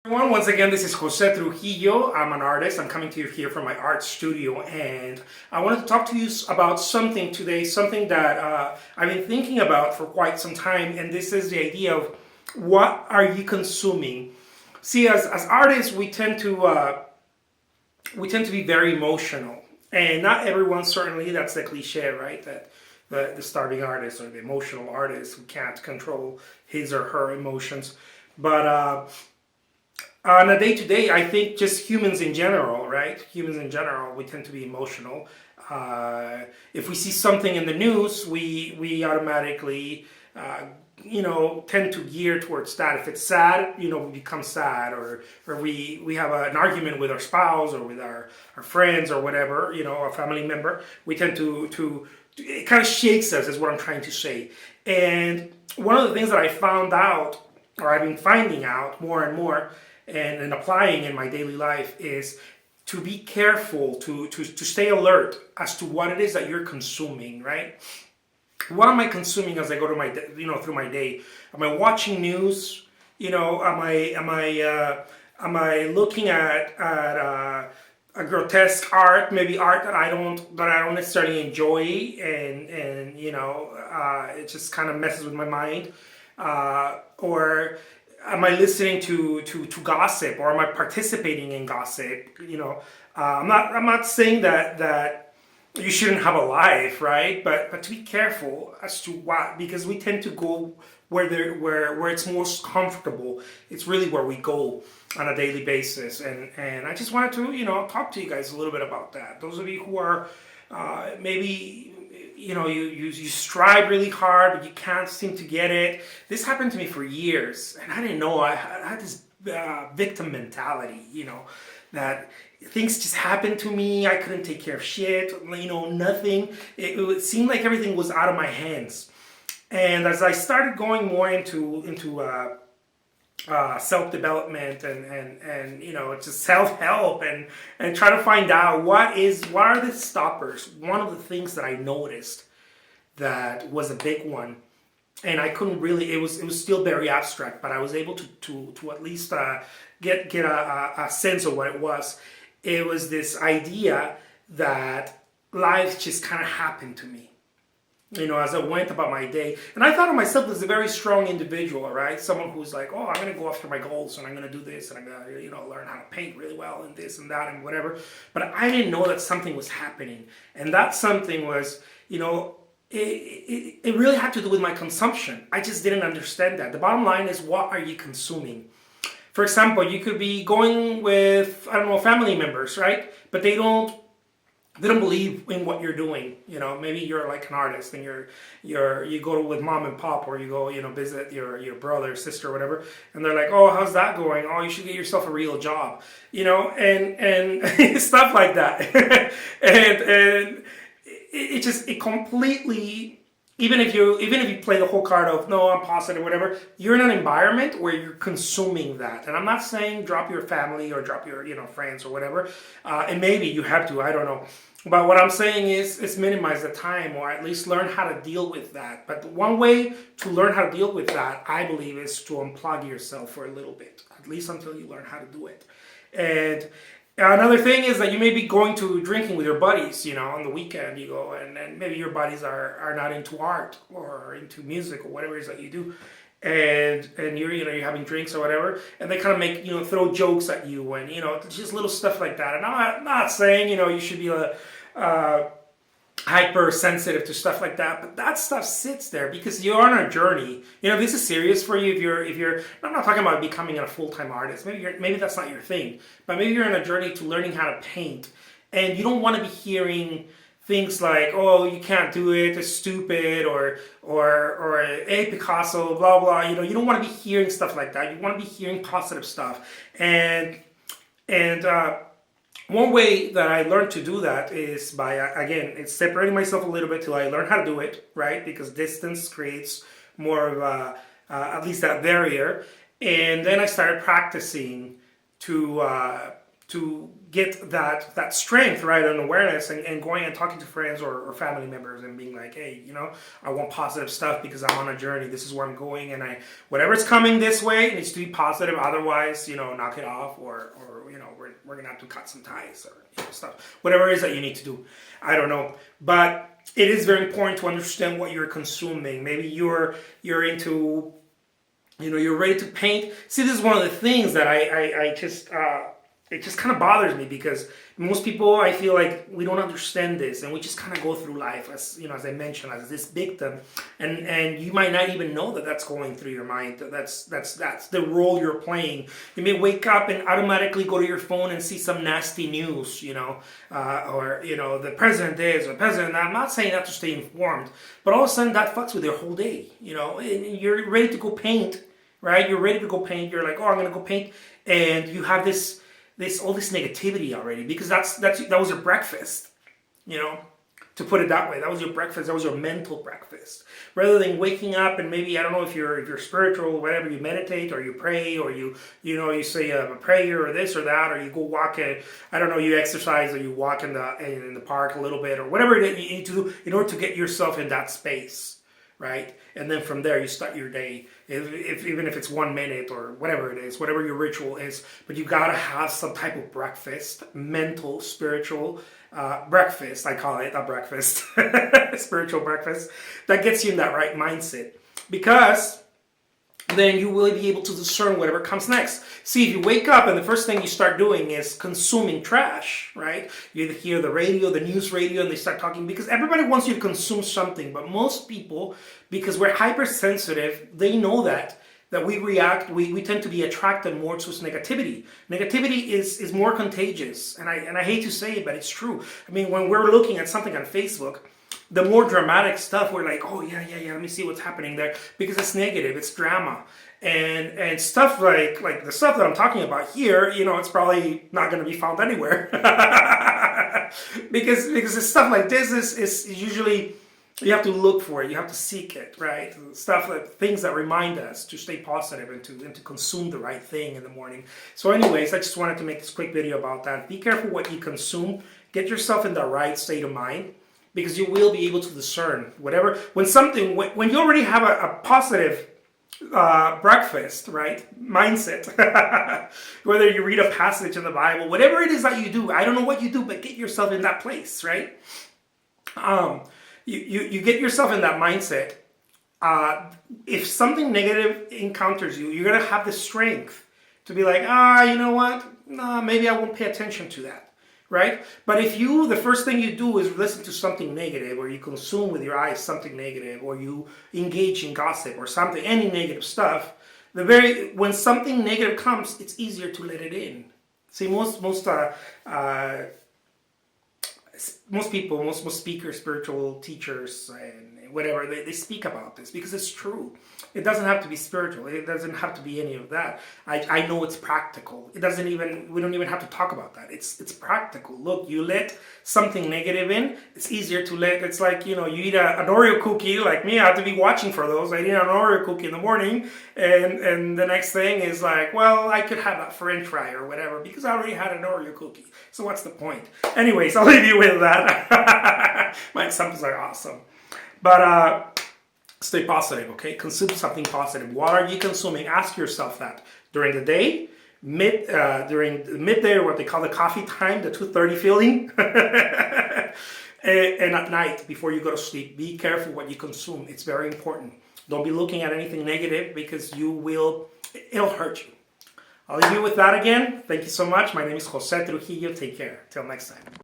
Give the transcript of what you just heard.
Everyone, once again, this is Jose Trujillo. I'm an artist. I'm coming to you here from my art studio, and I wanted to talk to you about something today, something that I've been thinking about for quite some time, and this is the idea of what are you consuming? See, as artists, we tend to be very emotional, and not everyone, certainly, that's the cliche, right? That the starving artist or the emotional artist who can't control his or her emotions, but on a day to day, I think just humans in general, right? Humans in general, we tend to be emotional. If we see something in the news, we automatically, tend to gear towards that. If it's sad, we become sad, or we have an argument with our spouse or with our friends or whatever, a family member. We tend to it kind of shakes us, is what I'm trying to say. And one of the things that I found out, or I've been finding out more and more, and applying in my daily life is to be careful, to stay alert as to what it is that you're consuming, right? What am I consuming as I go to my, through my day? Am I watching news? Am I looking at a grotesque art, maybe art that I don't necessarily enjoy, and it just kind of messes with my mind, or am I listening to gossip, or am I participating in gossip? I'm not saying that you shouldn't have a life, right? But to be careful as to what, because we tend to go where it's most comfortable. It's really where we go on a daily basis, and I just wanted to talk to you guys a little bit about that. Those of you who are maybe you strive really hard, but you can't seem to get it. This happened to me for years, and I didn't know. I had this victim mentality, that things just happened to me. I couldn't take care of shit, nothing. It seemed like everything was out of my hands. And as I started going more into self development and just self help and try to find out what are the stoppers. One of the things that I noticed that was a big one, and I couldn't really. It was still very abstract, but I was able to at least get a sense of what it was. It was this idea that life just kind of happened to me, as I went about my day. And I thought of myself as a very strong individual, right? Someone who's like, oh, I'm going to go after my goals, and I'm going to do this, and I'm going to, learn how to paint really well, and this and that and whatever. But I didn't know that something was happening. And that something was, it really had to do with my consumption. I just didn't understand that. The bottom line is, what are you consuming? For example, you could be going with, I don't know, family members, right? But they don't believe in what you're doing. Maybe you're like an artist, and you go with mom and pop, or you go visit your brother, sister, or whatever, and they're like, oh, how's that going? Oh, you should get yourself a real job, and stuff like that. and it completely, even if you play the whole card of, no, I'm positive, whatever, you're in an environment where you're consuming that. And I'm not saying drop your family or drop your friends or whatever, and maybe you have to, I don't know. But what I'm saying is minimize the time, or at least learn how to deal with that. But one way to learn how to deal with that, I believe, is to unplug yourself for a little bit, at least until you learn how to do it. And another thing is that you may be going to drinking with your buddies, on the weekend. You go, and maybe your buddies are not into art or into music or whatever it is that you do. And you're having drinks or whatever, and they kind of make throw jokes at you, and just little stuff like that. And I'm not saying you should be hypersensitive to stuff like that, but that stuff sits there because you're on a journey. This is serious for you. If you're I'm not talking about becoming a full-time artist. Maybe that's not your thing, but maybe you're on a journey to learning how to paint, and you don't want to be hearing things like, oh, you can't do it, it's stupid, or hey, Picasso, blah blah. You don't want to be hearing stuff like that. You want to be hearing positive stuff. And one way that I learned to do that is by, again, it's separating myself a little bit till I learn how to do it, right? Because distance creates more of at least that barrier. And then I started practicing to to get that strength, right, and awareness, and going and talking to friends or family members and being like, hey, I want positive stuff because I'm on a journey. This is where I'm going, and whatever's coming this way, it needs to be positive. Otherwise, knock it off, or we're gonna have to cut some ties or stuff. Whatever it is that you need to do, I don't know, but it is very important to understand what you're consuming. Maybe you're into, you're ready to paint. See, this is one of the things that I just it just kind of bothers me, because most people, I feel like, we don't understand this, and we just kind of go through life as, as I mentioned, as this victim, and you might not even know that that's going through your mind. That's the role you're playing. You may wake up and automatically go to your phone and see some nasty news, or the president is, or the president. I'm not saying that to stay informed, but all of a sudden that fucks with your whole day, and you're ready to go paint, right? You're ready to go paint. You're like, oh, I'm gonna go paint, and you have all this negativity already, because that was your breakfast, to put it that way. That was your breakfast. That was your mental breakfast. Rather than waking up and maybe, I don't know if you're spiritual or whatever, you meditate or you pray, or you say a prayer or this or that, or you go walk you exercise, or you walk in the park a little bit, or whatever it is you need to do in order to get yourself in that space. Right? And then from there you start your day, even if it's 1 minute or whatever it is, whatever your ritual is. But you gotta have some type of breakfast, mental, spiritual breakfast. I call it a breakfast, spiritual breakfast, that gets you in that right mindset. Because then you will be able to discern whatever comes next. See, if you wake up and the first thing you start doing is consuming trash, right? You hear the radio, the news radio, and they start talking, because everybody wants you to consume something. But most people, because we're hypersensitive, they know that we react, we tend to be attracted more to negativity. Negativity is more contagious. And I hate to say it, but it's true. I mean, when we're looking at something on Facebook, the more dramatic stuff, we're like, oh yeah, let me see what's happening there, because it's negative, it's drama, and stuff like the stuff that I'm talking about here, it's probably not going to be found anywhere, because it's stuff like this is usually, you have to look for it, you have to seek it, right? Things that remind us to stay positive and to consume the right thing in the morning. So anyways, I just wanted to make this quick video about that. Be careful what you consume. Get yourself in the right state of mind, because you will be able to discern when you already have a positive breakfast, right, mindset, whether you read a passage in the Bible, whatever it is that you do, I don't know what you do, but get yourself in that place, right? You get yourself in that mindset. If something negative encounters you, you're going to have the strength to be like, you know what, maybe I won't pay attention to that. Right? But if the first thing you do is listen to something negative, or you consume with your eyes something negative, or you engage in gossip or something, any negative stuff, when something negative comes, it's easier to let it in. See, most people, most speakers, spiritual teachers, and whatever, they speak about this because it's true. It doesn't have to be spiritual. It doesn't have to be any of that. I know it's practical. We don't even have to talk about that. It's practical. Look, you let something negative in, it's easier to let. It's like, you eat an Oreo cookie, like me, I have to be watching for those. I eat an Oreo cookie in the morning, and the next thing is like, well, I could have that French fry or whatever, because I already had an Oreo cookie. So what's the point? Anyways, I'll leave you with that. My examples are awesome. But stay positive, okay? Consume something positive. What are you consuming? Ask yourself that during the day, during the midday, or what they call the coffee time, the 2:30 feeling, and at night before you go to sleep. Be careful what you consume. It's very important. Don't be looking at anything negative, because it'll hurt you. I'll leave you with that again. Thank you so much. My name is Jose Trujillo. Take care. Till next time.